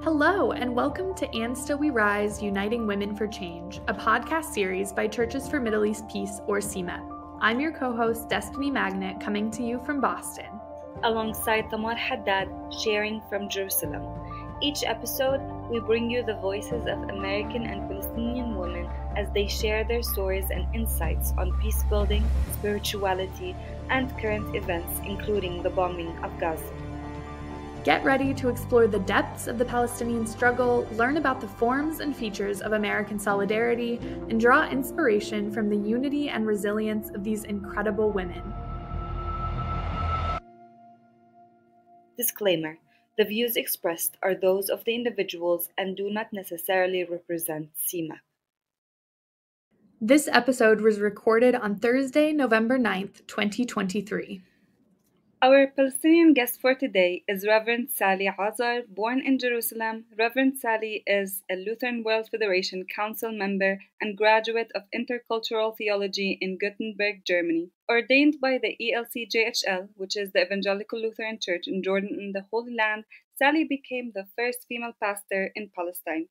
Hello, and welcome to And Still We Rise, Uniting Women for Change, a podcast series by Churches for Middle East Peace, or CMEP. I'm your co-host, Destiny Magnet, coming to you from Boston. Alongside Tamar Haddad, sharing from Jerusalem. Each episode, we bring you the voices of American and Palestinian women as they share their stories and insights on peace building, spirituality, and current events, including the bombing of Gaza. Get ready to explore the depths of the Palestinian struggle, learn about the forms and features of American solidarity, and draw inspiration from the unity and resilience of these incredible women. Disclaimer: the views expressed are those of the individuals and do not necessarily represent CMEP. This episode was recorded on Thursday, November 9th, 2023. Our Palestinian guest for today is Reverend Sally Azar, born in Jerusalem. Reverend Sally is a Lutheran World Federation Council member and graduate of Intercultural Theology in Gothenburg, Germany. Ordained by the ELCJHL, which is the Evangelical Lutheran Church in Jordan and the Holy Land, Sally became the first female pastor in Palestine.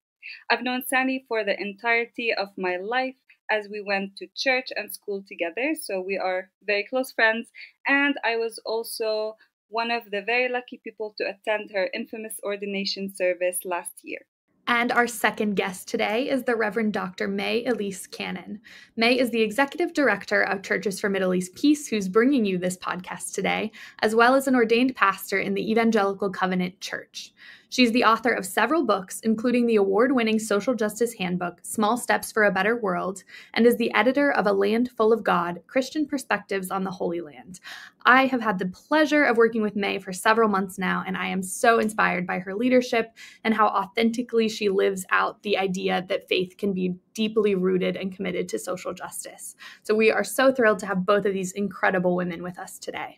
I've known Sally for the entirety of my life, as we went to church and school together, so we are very close friends, and I was also one of the very lucky people to attend her infamous ordination service last year. And our second guest today is the Reverend Dr. Mae Elise Cannon. Mae is the Executive Director of Churches for Middle East Peace, who's bringing you this podcast today, as well as an ordained pastor in the Evangelical Covenant Church. She's the author of several books, including the award-winning social justice handbook, Small Steps for a Better World, and is the editor of A Land Full of God, Christian Perspectives on the Holy Land. I have had the pleasure of working with Mae for several months now, and I am so inspired by her leadership and how authentically she lives out the idea that faith can be deeply rooted and committed to social justice. So we are so thrilled to have both of these incredible women with us today.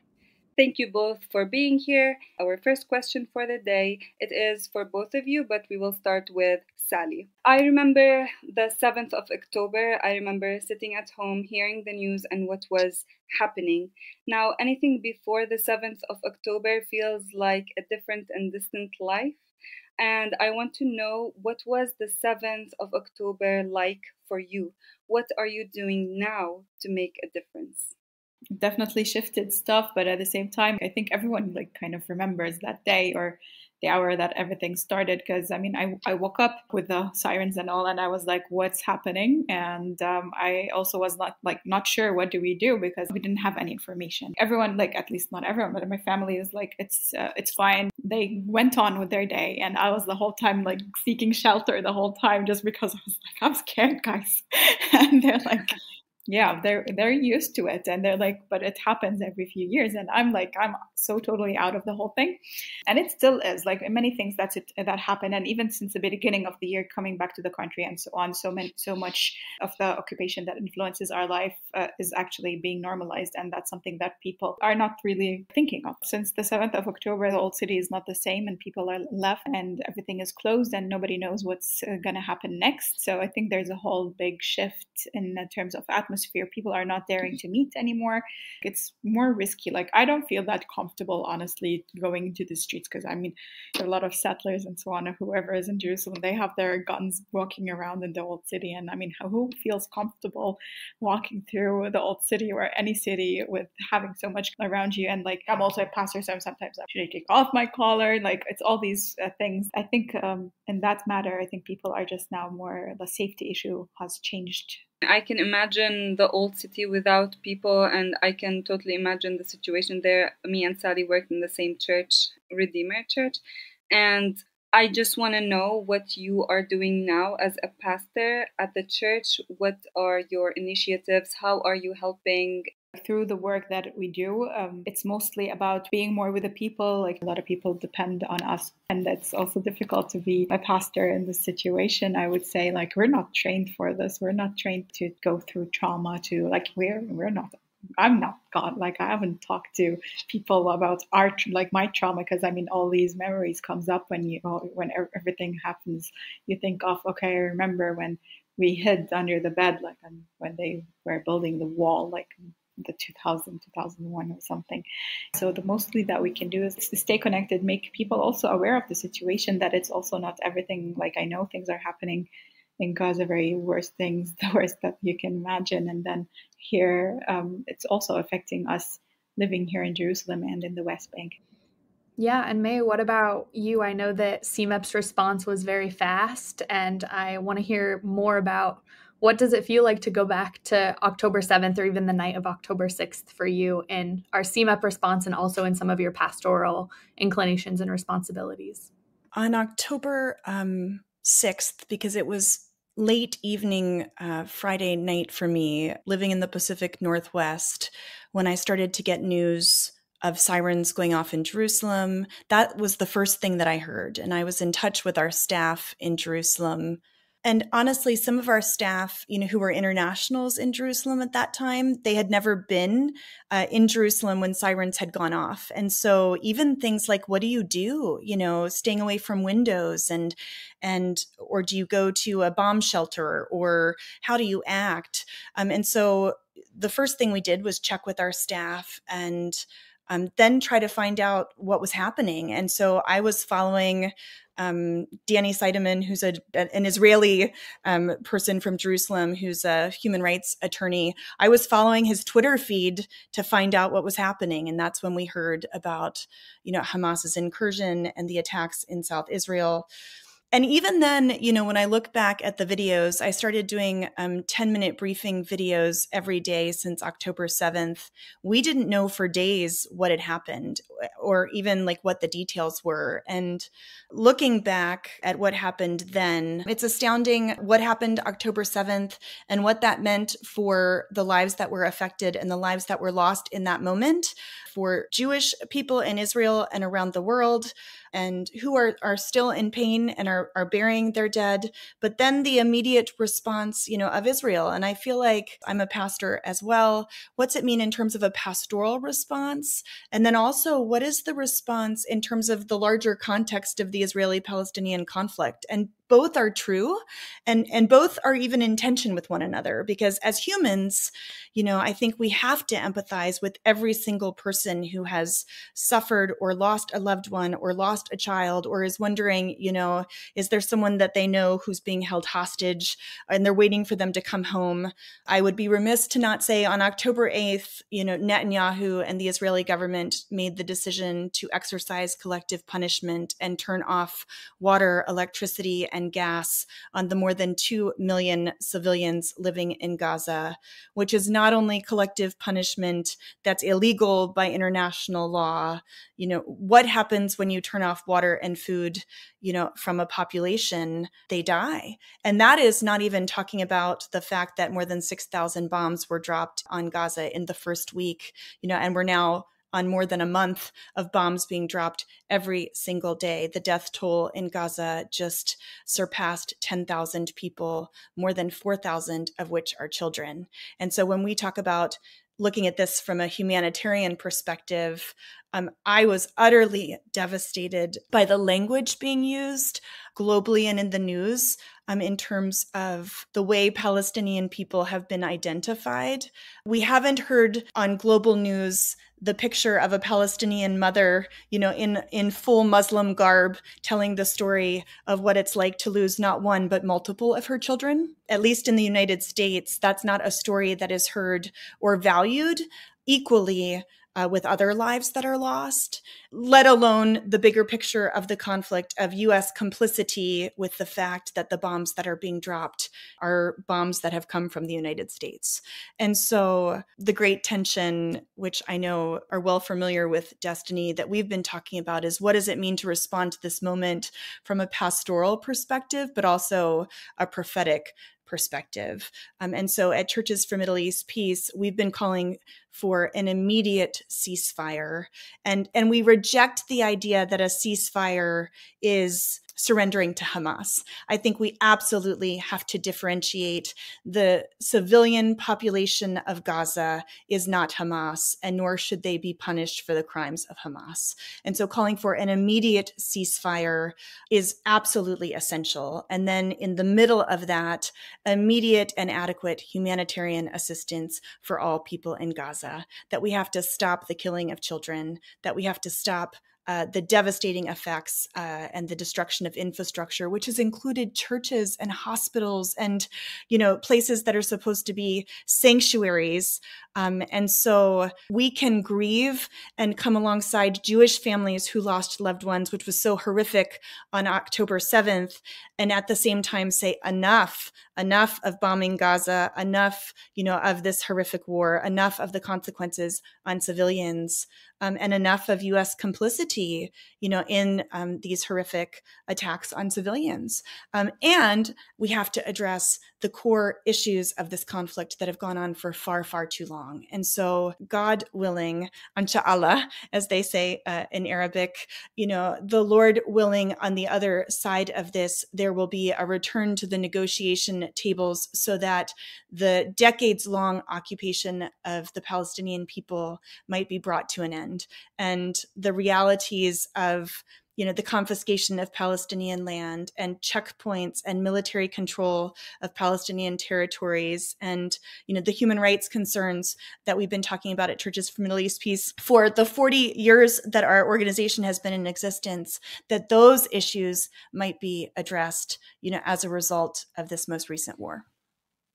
Thank you both for being here. Our first question for the day, it is for both of you, but we will start with Sally. I remember the 7th of October. I remember sitting at home, hearing the news and what was happening. Now, anything before the 7th of October feels like a different and distant life. And I want to know, what was the 7th of October like for you? What are you doing now to make a difference? Definitely shifted stuff, but at the same time, I think everyone kind of remembers that day or the hour that everything started, because I woke up with the sirens and all, and I was like, what's happening? And I also was not sure what do we do, because we didn't have any information. Everyone, at least not everyone, but my family is like, it's fine. They went on with their day, and I was the whole time seeking shelter the whole time, just because I was like, I'm scared, guys. And they're like, yeah, they're used to it, and they're like, but it happens every few years, and I'm so totally out of the whole thing, and it still is many things that happen, and even since the beginning of the year, coming back to the country and so on, so much of the occupation that influences our life is actually being normalized, and that's something that people are not really thinking of. Since the 7th of October, the old city is not the same, and people are left, and everything is closed, and nobody knows what's going to happen next. So I think there's a whole big shift in terms of atmosphere. People are not daring to meet anymore. It's more risky. I don't feel that comfortable, honestly, going into the streets, because there are a lot of settlers and so on, or whoever is in Jerusalem, they have their guns walking around in the old city. And who feels comfortable walking through the old city or any city with having so much around you? And I'm also a pastor, so sometimes should I take off my collar? It's all these things. I think in that matter, I think people are just now more, the safety issue has changed. I can imagine the old city without people, and I can totally imagine the situation there. Me and Sally worked in the same church, Redeemer Church, and I just want to know what you are doing now as a pastor at the church. What are your initiatives? How are you helping? Through the work that we do, it's mostly about being more with the people. A lot of people depend on us, and it's also difficult to be a pastor in this situation. I would say we're not trained for this. We're not trained to go through trauma. We're not. I'm not God. I haven't talked to people about my trauma, because all these memories comes up when everything happens. You think of, okay, I remember when we hid under the bed, when they were building the wall, the 2001 or something. So the mostly that we can do is to stay connected, make people also aware of the situation, that it's also not everything. Like, I know things are happening in Gaza, very worst things, the worst that you can imagine. And then here, it's also affecting us living here in Jerusalem and in the West Bank. Yeah, and Mae, what about you? I know that CMEP's response was very fast, and I want to hear more about what does it feel like to go back to October 7th or even the night of October 6th for you in our CMEP response and also in some of your pastoral inclinations and responsibilities? On October 6th, because it was late evening Friday night for me, living in the Pacific Northwest, when I started to get news of sirens going off in Jerusalem, that was the first thing that I heard. And I was in touch with our staff in Jerusalem. And honestly, some of our staff, who were internationals in Jerusalem at that time, they had never been in Jerusalem when sirens had gone off. And so even things like, what do you do? Staying away from windows or do you go to a bomb shelter, or how do you act? And so the first thing we did was check with our staff and then try to find out what was happening. And so I was following Danny Seideman, who's an Israeli person from Jerusalem, who's a human rights attorney. I was following his Twitter feed to find out what was happening. And that's when we heard about, Hamas's incursion and the attacks in South Israel. And even then, when I look back at the videos, I started doing 10-minute briefing videos every day since October 7th. We didn't know for days what had happened or even like what the details were. And looking back at what happened then, it's astounding what happened October 7th and what that meant for the lives that were affected and the lives that were lost in that moment for Jewish people in Israel and around the world, and who are still in pain and are burying their dead. But then the immediate response, of Israel. And I feel like I'm a pastor as well. What's it mean in terms of a pastoral response? And then also, what is the response in terms of the larger context of the Israeli-Palestinian conflict? And both are true, and both are even in tension with one another, because as humans, I think we have to empathize with every single person who has suffered or lost a loved one or lost a child, or is wondering, is there someone that they know who's being held hostage and they're waiting for them to come home? I would be remiss to not say on October 8th, Netanyahu and the Israeli government made the decision to exercise collective punishment and turn off water, electricity, and gas on the more than 2 million civilians living in Gaza, which is not only collective punishment that's illegal by international law. What happens when you turn off water and food, from a population? They die. And that is not even talking about the fact that more than 6,000 bombs were dropped on Gaza in the first week, and we're now on more than a month of bombs being dropped every single day. The death toll in Gaza just surpassed 10,000 people, more than 4,000 of which are children. And so when we talk about looking at this from a humanitarian perspective, I was utterly devastated by the language being used globally and in the news in terms of the way Palestinian people have been identified. We haven't heard on global news the picture of a Palestinian mother, in full Muslim garb, telling the story of what it's like to lose not one, but multiple of her children. At least in the United States, that's not a story that is heard or valued equally with other lives that are lost, let alone the bigger picture of the conflict of U.S. complicity with the fact that the bombs that are being dropped are bombs that have come from the United States. And so the great tension, which I know are well familiar with Destiny, that we've been talking about is, what does it mean to respond to this moment from a pastoral perspective, but also a prophetic perspective. And so at Churches for Middle East Peace, we've been calling for an immediate ceasefire. And we reject the idea that a ceasefire is surrendering to Hamas. I think we absolutely have to differentiate. The civilian population of Gaza is not Hamas, and nor should they be punished for the crimes of Hamas. And so calling for an immediate ceasefire is absolutely essential. And then in the middle of that, immediate and adequate humanitarian assistance for all people in Gaza, that we have to stop the killing of children, that we have to stop the devastating effects and the destruction of infrastructure, which has included churches and hospitals and, places that are supposed to be sanctuaries. And so we can grieve and come alongside Jewish families who lost loved ones, which was so horrific on October 7th, and at the same time say enough of bombing Gaza, enough, of this horrific war, enough of the consequences on civilians. And enough of U.S. complicity, in these horrific attacks on civilians. And we have to address the core issues of this conflict that have gone on for far, far too long. And so, God willing, inshallah, as they say in Arabic, the Lord willing, on the other side of this, there will be a return to the negotiation tables so that the decades-long occupation of the Palestinian people might be brought to an end. And the realities of the confiscation of Palestinian land and checkpoints and military control of Palestinian territories and, the human rights concerns that we've been talking about at Churches for Middle East Peace for the 40 years that our organization has been in existence, that those issues might be addressed, as a result of this most recent war.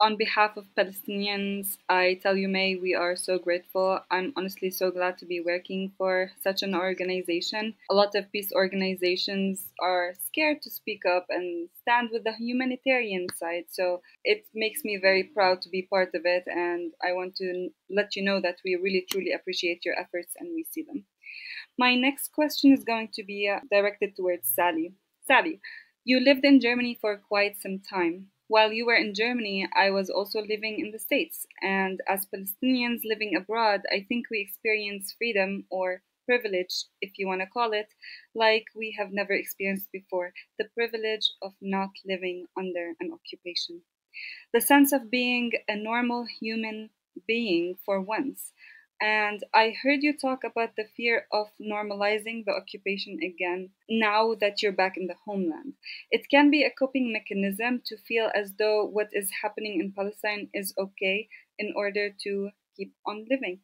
On behalf of Palestinians, I tell you, Mae, we are so grateful. I'm honestly so glad to be working for such an organization. A lot of peace organizations are scared to speak up and stand with the humanitarian side. So it makes me very proud to be part of it. And I want to let you know that we really, truly appreciate your efforts and we see them. My next question is going to be directed towards Sally. Sally, you lived in Germany for quite some time. While you were in Germany, I was also living in the States. And as Palestinians living abroad, I think we experience freedom or privilege, if you want to call it, like we have never experienced before. The privilege of not living under an occupation. The sense of being a normal human being for once. And I heard you talk about the fear of normalizing the occupation again now that you're back in the homeland. It can be a coping mechanism to feel as though what is happening in Palestine is okay in order to keep on living.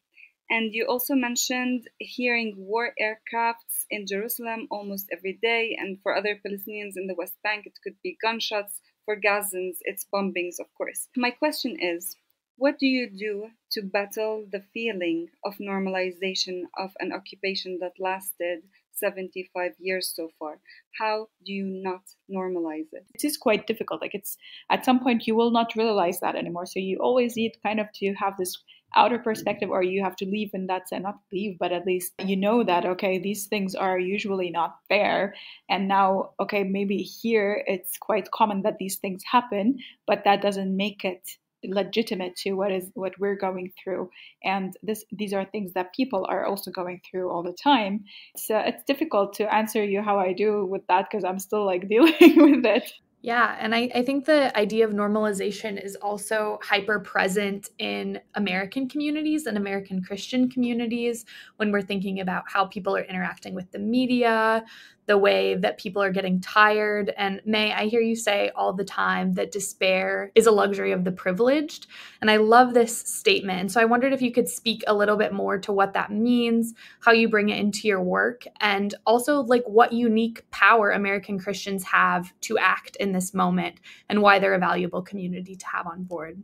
And you also mentioned hearing war aircrafts in Jerusalem almost every day, and for other Palestinians in the West Bank, it could be gunshots. For Gazans, it's bombings, of course. My question is, what do you do to battle the feeling of normalization of an occupation that lasted 75 years so far? How do you not normalize it? It is quite difficult. It's at some point you will not realize that anymore. So you always need kind of to have this outer perspective, or you have to leave in that sense, not leave, but at least that, okay, these things are usually not fair. And now, okay, maybe here it's quite common that these things happen, but that doesn't make it legitimate to what we're going through. And these are things that people are also going through all the time. So it's difficult to answer you how I do with that because I'm still dealing with it. Yeah, and I think the idea of normalization is also hyper present in American communities and American Christian communities when we're thinking about how people are interacting with the media, the way that people are getting tired. And Mae, I hear you say all the time that despair is a luxury of the privileged. And I love this statement. And so I wondered if you could speak a little bit more to what that means, how you bring it into your work, and also what unique power American Christians have to act in this moment and why they're a valuable community to have on board.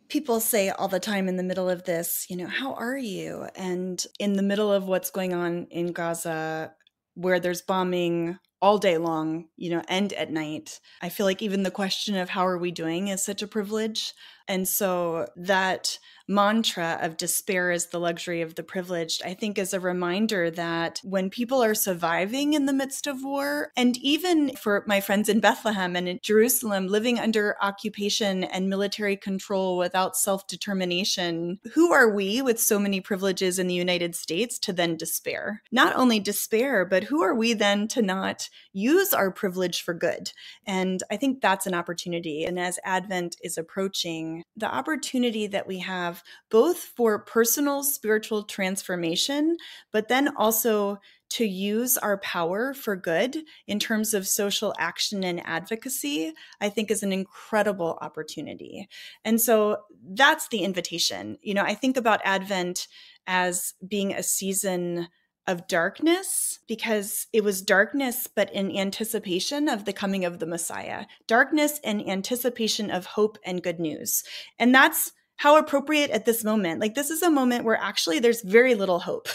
People say all the time in the middle of this, how are you? And in the middle of what's going on in Gaza, where there's bombing all day long, and at night, I feel like even the question of how are we doing is such a privilege. And so that mantra of despair is the luxury of the privileged, I think is a reminder that when people are surviving in the midst of war, and even for my friends in Bethlehem and in Jerusalem living under occupation and military control without self-determination, who are we with so many privileges in the United States to then despair? Not only despair, but who are we then to not use our privilege for good? And I think that's an opportunity. And as Advent is approaching, the opportunity that we have both for personal spiritual transformation, but then also to use our power for good in terms of social action and advocacy, I think is an incredible opportunity. And so that's the invitation. I think about Advent as being a season of darkness, because it was darkness, but in anticipation of the coming of the Messiah. Darkness and anticipation of hope and good news. And that's how appropriate at this moment. Like, this is a moment where actually there's very little hope.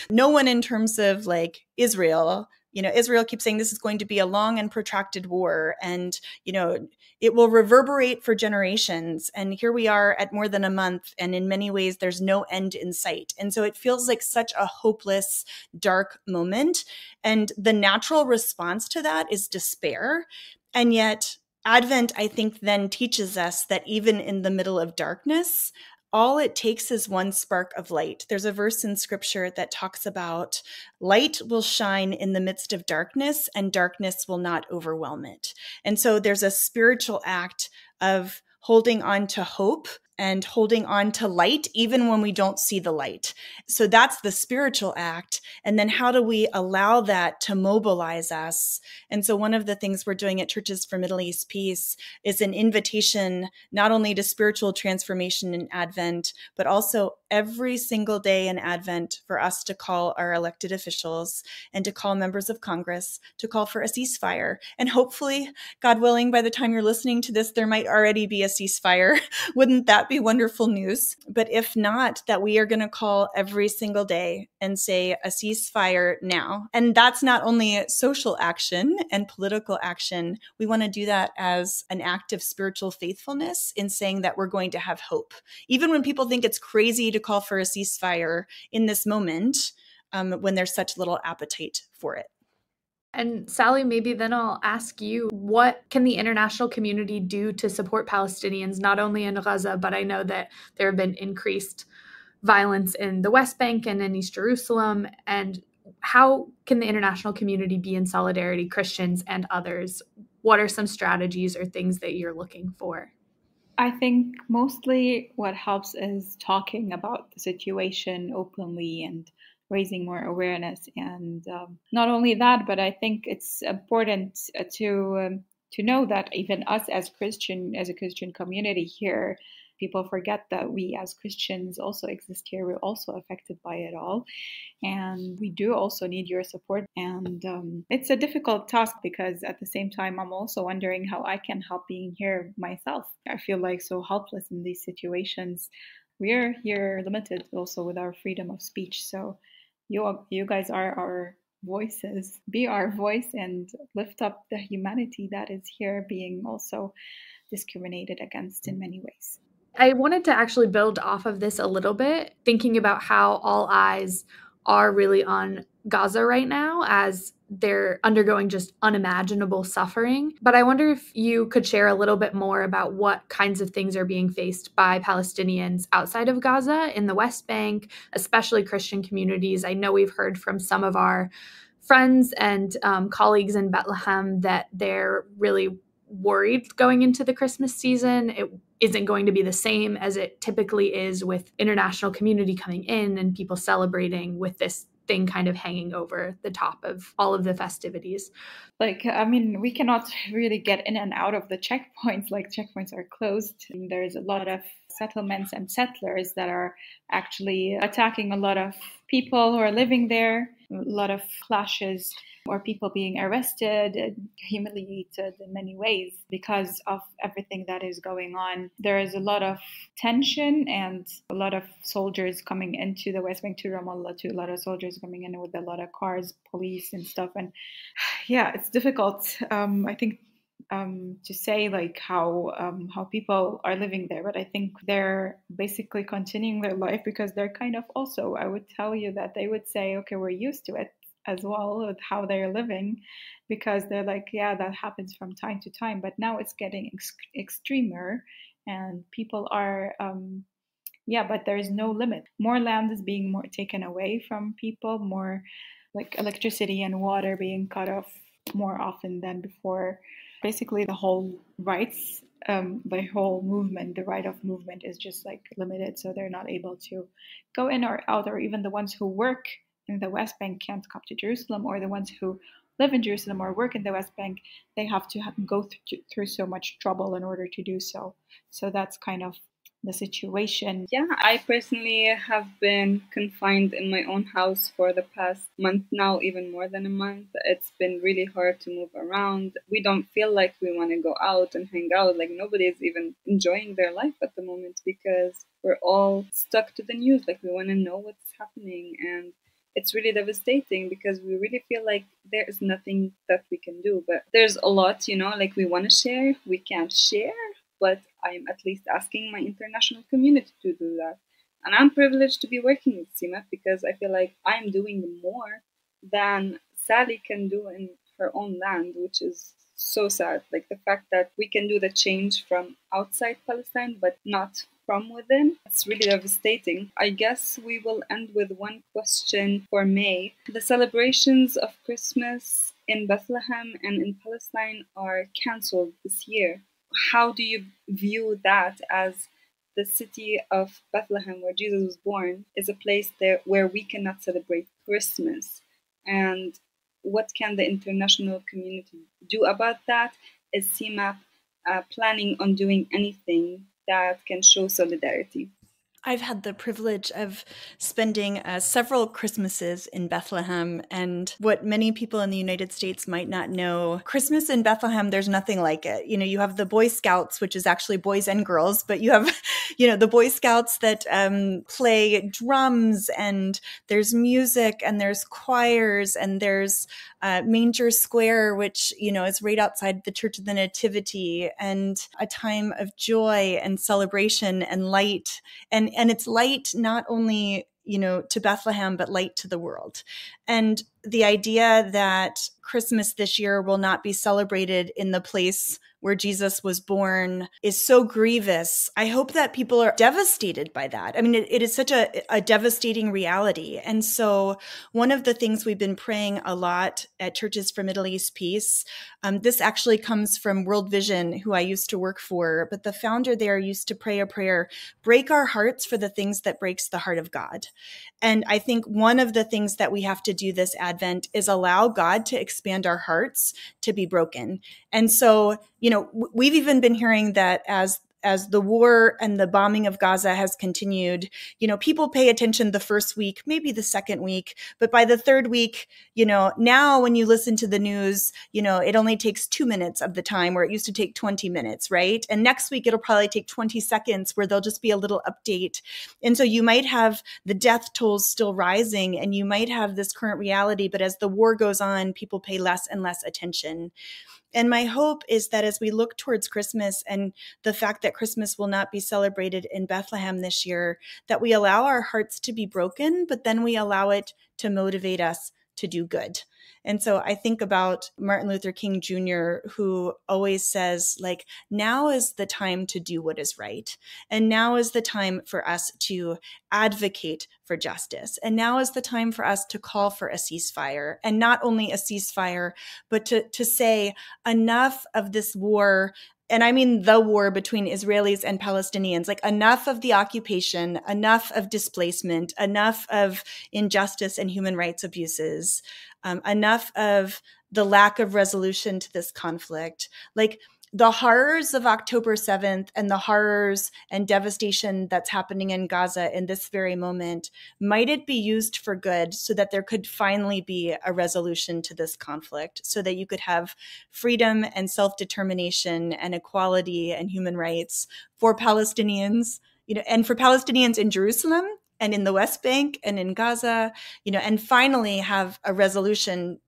No one in terms of like Israel. Israel keeps saying this is going to be a long and protracted war, and, it will reverberate for generations. And here we are at more than a month, and in many ways, there's no end in sight. And so it feels like such a hopeless, dark moment. And the natural response to that is despair. And yet, Advent, I think, then teaches us that even in the middle of darkness, all it takes is one spark of light. There's a verse in scripture that talks about light will shine in the midst of darkness, and darkness will not overwhelm it. And so there's a spiritual act of holding on to hope and holding on to light, even when we don't see the light. So that's the spiritual act. And then how do we allow that to mobilize us? And so one of the things we're doing at Churches for Middle East Peace is an invitation not only to spiritual transformation in Advent, but also every single day in Advent for us to call our elected officials and to call members of Congress to call for a ceasefire. And hopefully, God willing, by the time you're listening to this, there might already be a ceasefire. Wouldn't that be wonderful news? But if not, that we are going to call every single day and say a ceasefire now. And that's not only social action and political action. We want to do that as an act of spiritual faithfulness in saying that we're going to have hope. Even when people think it's crazy to call for a ceasefire in this moment, when there's such little appetite for it. And Sally, maybe then I'll ask you, what can the international community do to support Palestinians, not only in Gaza, but I know that there have been increased violence in the West Bank and in East Jerusalem. And how can the international community be in solidarity, Christians and others? What are some strategies or things that you're looking for? I think mostly what helps is talking about the situation openly and raising more awareness. And not only that, but I think it's important to know that even us as a Christian community here, people forget that we as Christians also exist here. We're also affected by it all. And we do also need your support. And it's a difficult task because at the same time, I'm also wondering how I can help being here myself. I feel like so helpless in these situations. We're here limited also with our freedom of speech. So you guys are our voices. Be our voice and lift up the humanity that is here being also discriminated against in many ways. I wanted to actually build off of this a little bit, thinking about how all eyes are really on Gaza right now as they're undergoing just unimaginable suffering. But I wonder if you could share a little bit more about what kinds of things are being faced by Palestinians outside of Gaza in the West Bank, especially Christian communities. I know we've heard from some of our friends and colleagues in Bethlehem that they're really worried going into the Christmas season. It isn't going to be the same as it typically is with international community coming in and people celebrating with this thing kind of hanging over the top of all of the festivities. We cannot really get in and out of the checkpoints. Checkpoints are closed. There's a lot of settlements and settlers that are actually attacking a lot of people who are living there. A lot of clashes or people being arrested and humiliated in many ways because of everything that is going on. There is a lot of tension and a lot of soldiers coming into the West Bank to Ramallah, a lot of soldiers coming in with a lot of cars, police and stuff. And yeah, it's difficult, I think, to say how people are living there, but I think they're basically continuing their life because they're kind of also, I would tell you that they would say, okay, we're used to it as well with how they're living, because they're like, yeah, that happens from time to time, but now it's getting extremer and people are but there is no limit. More land is being taken away from people, more like electricity and water being cut off more often than before. Basically the whole rights, the whole movement, the right of movement is just limited, so they're not able to go in or out, or even the ones who work in the West Bank can't come to Jerusalem, or the ones who live in Jerusalem or work in the West Bank, they have to go through so much trouble in order to do so. So that's kind of the situation. Yeah, I personally have been confined in my own house for the past month now, even more than a month. It's been really hard to move around. We don't feel like we want to go out and hang out. Like nobody is even enjoying their life at the moment because we're all stuck to the news. Like we want to know what's happening, and it's really devastating because we really feel like there is nothing that we can do. But there's a lot, like we want to share, we can't share, but I'm at least asking my international community to do that. And I'm privileged to be working with CMAP because I feel like I'm doing more than Sally can do in her own land, which is so sad. Like the fact that we can do the change from outside Palestine, but not from within, it's really devastating. I guess we will end with one question for May. The celebrations of Christmas in Bethlehem and in Palestine are cancelled this year. How do you view that, as the city of Bethlehem, where Jesus was born, is a place there where we cannot celebrate Christmas? And what can the international community do about that? Is CMAP planning on doing anything that can show solidarity? I've had the privilege of spending several Christmases in Bethlehem, and what many people in the United States might not know, Christmas in Bethlehem, there's nothing like it. You have the Boy Scouts, which is actually boys and girls, but you have, the Boy Scouts that play drums, and there's music, and there's choirs, and there's Manger Square, which, is right outside the Church of the Nativity, and a time of joy and celebration and light. And it's light not only, to Bethlehem, but light to the world. And the idea that Christmas this year will not be celebrated in the place where Jesus was born is so grievous. I hope that people are devastated by that. I mean, it is such a devastating reality. And so one of the things we've been praying a lot at Churches for Middle East Peace, this actually comes from World Vision, who I used to work for, but the founder there used to pray a prayer, break our hearts for the things that breaks the heart of God. And I think one of the things that we have to do this Advent is allow God to expand our hearts to be broken. And so, we've even been hearing that as the war and the bombing of Gaza has continued, people pay attention the first week, maybe the second week, but by the third week, now when you listen to the news, it only takes 2 minutes of the time where it used to take 20 minutes, right? And next week, it'll probably take 20 seconds where there'll just be a little update. And so you might have the death tolls still rising, and you might have this current reality, but as the war goes on, people pay less and less attention. And my hope is that as we look towards Christmas and the fact that Christmas will not be celebrated in Bethlehem this year, that we allow our hearts to be broken, but then we allow it to motivate us to do good. And so I think about Martin Luther King Jr., who always says, like, now is the time to do what is right. And now is the time for us to advocate for justice. And now is the time for us to call for a ceasefire. And not only a ceasefire, but to say enough of this war. And I mean the war between Israelis and Palestinians, like enough of the occupation, enough of displacement, enough of injustice and human rights abuses, enough of the lack of resolution to this conflict. Like the horrors of October 7th and the horrors and devastation that's happening in Gaza in this very moment, might it be used for good so that there could finally be a resolution to this conflict, so that you could have freedom and self-determination and equality and human rights for Palestinians, and for Palestinians in Jerusalem and in the West Bank and in Gaza, and finally have a resolution,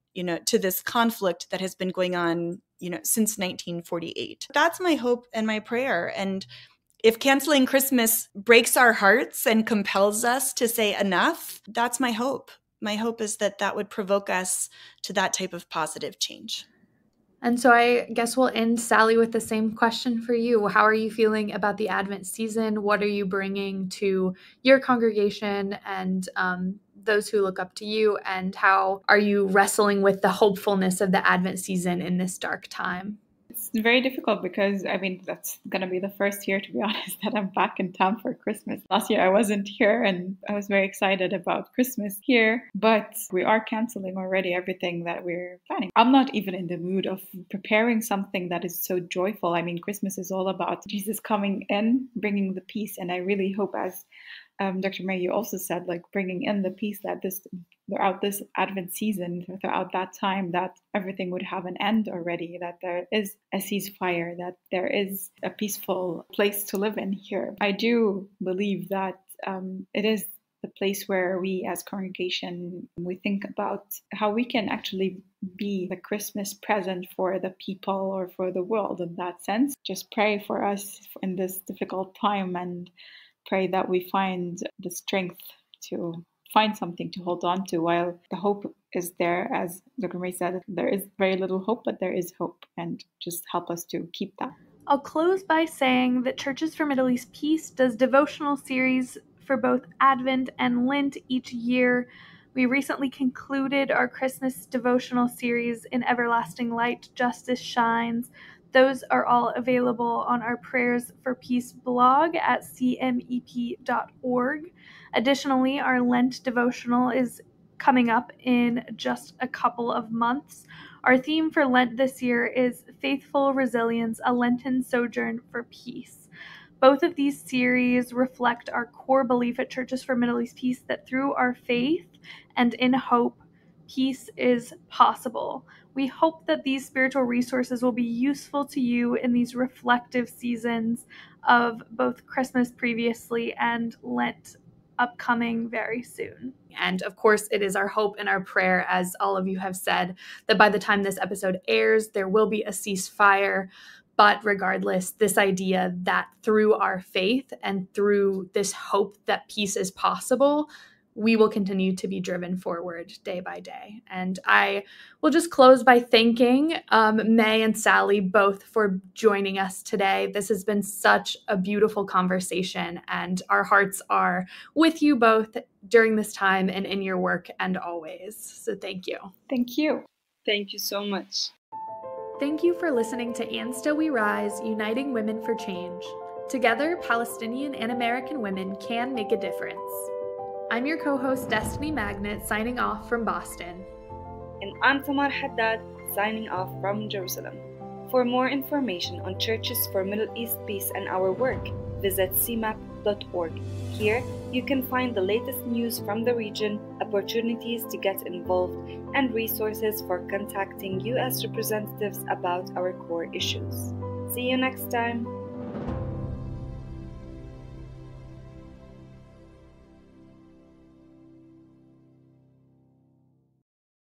to this conflict that has been going on, since 1948. That's my hope and my prayer. And if canceling Christmas breaks our hearts and compels us to say enough, that's my hope. My hope is that that would provoke us to that type of positive change. And so I guess we'll end, Sally, with the same question for you. How are you feeling about the Advent season? What are you bringing to your congregation and those who look up to you? And how are you wrestling with the hopefulness of the Advent season in this dark time? It's very difficult because, I mean, that's going to be the first year, to be honest, that I'm back in town for Christmas. Last year I wasn't here and I was very excited about Christmas here, but we are canceling already everything that we're planning. I'm not even in the mood of preparing something that is so joyful. I mean, Christmas is all about Jesus coming in, bringing the peace. And I really hope, as Dr. Mae, you also said, like bringing in the peace that throughout this Advent season, throughout that time, that everything would have an end already, that there is a ceasefire, that there is a peaceful place to live in here. I do believe that it is the place where we as congregation, we think about how we can actually be the Christmas present for the people or for the world in that sense. Just pray for us in this difficult time and pray that we find the strength to find something to hold on to while the hope is there. As Dr. Mae said, there is very little hope, but there is hope, and just help us to keep that. I'll close by saying that Churches for Middle East Peace does devotional series for both Advent and Lent each year. We recently concluded our Christmas devotional series in Everlasting Light, Justice Shines. Those are all available on our Prayers for Peace blog at cmep.org. Additionally, our Lent devotional is coming up in just a couple of months. Our theme for Lent this year is Faithful Resilience, a Lenten Sojourn for Peace. Both of these series reflect our core belief at Churches for Middle East Peace that through our faith and in hope, peace is possible. We hope that these spiritual resources will be useful to you in these reflective seasons of both Christmas previously and Lent upcoming very soon. And of course, it is our hope and our prayer, as all of you have said, that by the time this episode airs, there will be a ceasefire. But regardless, this idea that through our faith and through this hope that peace is possible, we will continue to be driven forward day by day. And I will just close by thanking Mae and Sally both for joining us today. This has been such a beautiful conversation, and our hearts are with you both during this time and in your work and always. So thank you. Thank you. Thank you so much. Thank you for listening to And Still We Rise, Uniting Women for Change. Together, Palestinian and American women can make a difference. I'm your co-host, Destiny Magnet, signing off from Boston. And I'm Tamar Haddad, signing off from Jerusalem. For more information on Churches for Middle East Peace and our work, visit cmap.org. Here, you can find the latest news from the region, opportunities to get involved, and resources for contacting U.S. representatives about our core issues. See you next time.